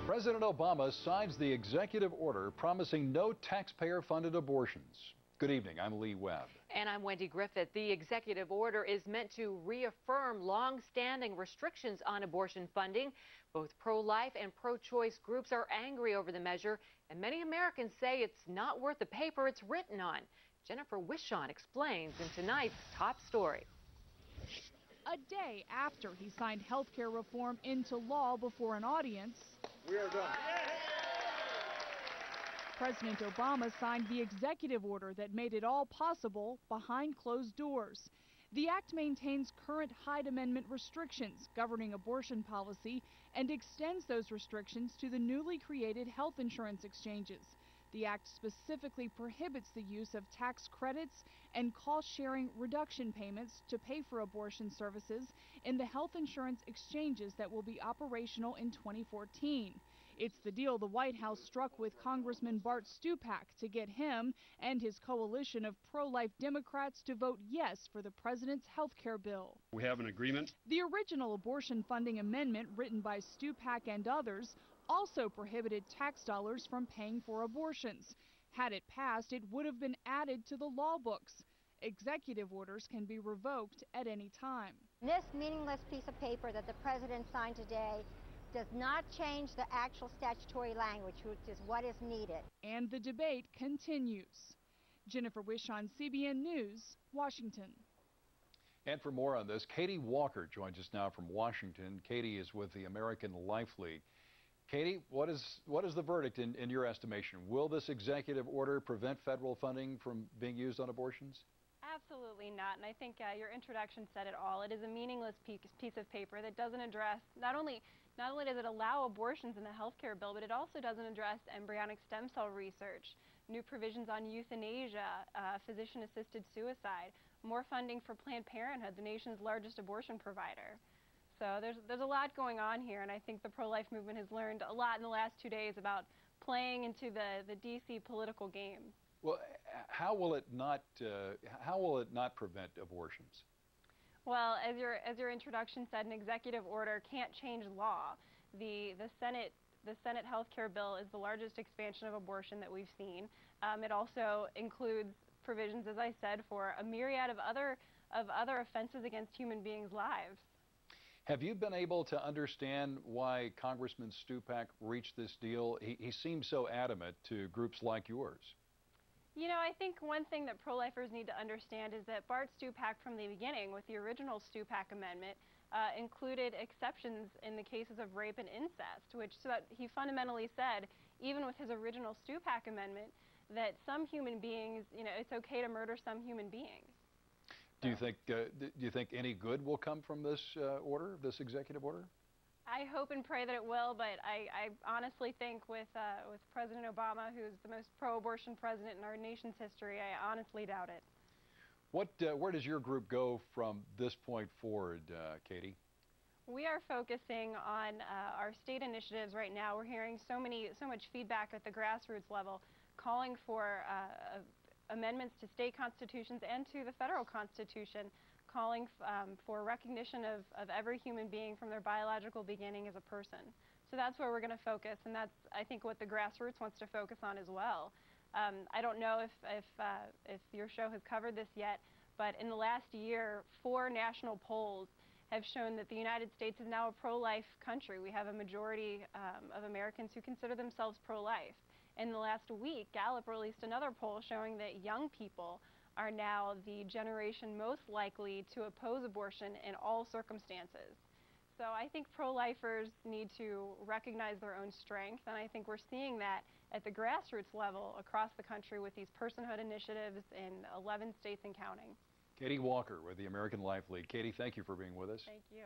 President Obama signs the executive order promising no taxpayer-funded abortions. Good evening, I'm Lee Webb. And I'm Wendy Griffith. The executive order is meant to reaffirm long-standing restrictions on abortion funding. Both pro-life and pro-choice groups are angry over the measure, and many Americans say it's not worth the paper it's written on. Jennifer Wishon explains in tonight's top story. A day after he signed health care reform into law before an audience, we are done. President Obama signed the executive order that made it all possible behind closed doors. The act maintains current Hyde Amendment restrictions governing abortion policy and extends those restrictions to the newly created health insurance exchanges. The act specifically prohibits the use of tax credits and cost-sharing reduction payments to pay for abortion services in the health insurance exchanges that will be operational in 2014. It's the deal the White House struck with Congressman Bart Stupak to get him and his coalition of pro-life Democrats to vote yes for the president's health care bill. We have an agreement. The original abortion funding amendment, written by Stupak and others, also prohibited tax dollars from paying for abortions. Had it passed, it would have been added to the law books. Executive orders can be revoked at any time. This meaningless piece of paper that the president signed today does not change the actual statutory language, which is what is needed. And the debate continues. Jennifer Wishon, CBN News, Washington. And for more on this, Katie Walker joins us now from Washington. Katie is with the American Life League. Katie, what is the verdict in your estimation? Will this executive order prevent federal funding from being used on abortions? Absolutely not, and I think your introduction said it all. It is a meaningless piece of paper that doesn't address, not only does it allow abortions in the health care bill, but it also doesn't address embryonic stem cell research, new provisions on euthanasia, physician-assisted suicide, more funding for Planned Parenthood, the nation's largest abortion provider. So there's a lot going on here, and I think the pro-life movement has learned a lot in the last 2 days about playing into the D.C. political game. Well, how will it not prevent abortions? Well, as your introduction said, an executive order can't change law. The Senate health care bill is the largest expansion of abortion that we've seen. It also includes provisions, as I said, for a myriad of other offenses against human beings' lives. Have you been able to understand why Congressman Stupak reached this deal? He seems so adamant to groups like yours. You know, I think one thing that pro-lifers need to understand is that Bart Stupak, from the beginning, with the original Stupak Amendment, included exceptions in the cases of rape and incest, which so that he fundamentally said, even with his original Stupak Amendment, that some human beings, you know, it's okay to murder some human beings. Do you think any good will come from this order, this executive order? I hope and pray that it will, but I honestly think with President Obama, who's the most pro-abortion president in our nation's history, I honestly doubt it. Where does your group go from this point forward, Katie? We are focusing on our state initiatives right now. We're hearing so much feedback at the grassroots level, calling for amendments to state constitutions and to the federal constitution, calling for recognition of every human being from their biological beginning as a person. So that's where we're going to focus, and that's, I think, what the grassroots wants to focus on as well. I don't know if your show has covered this yet, but in the last year, 4 national polls have shown that the United States is now a pro-life country. We have a majority of Americans who consider themselves pro-life. In the last week, Gallup released another poll showing that young people are now the generation most likely to oppose abortion in all circumstances. So I think pro-lifers need to recognize their own strength, and I think we're seeing that at the grassroots level across the country with these personhood initiatives in 11 states and counting. Katie Walker with the American Life League. Katie, thank you for being with us. Thank you.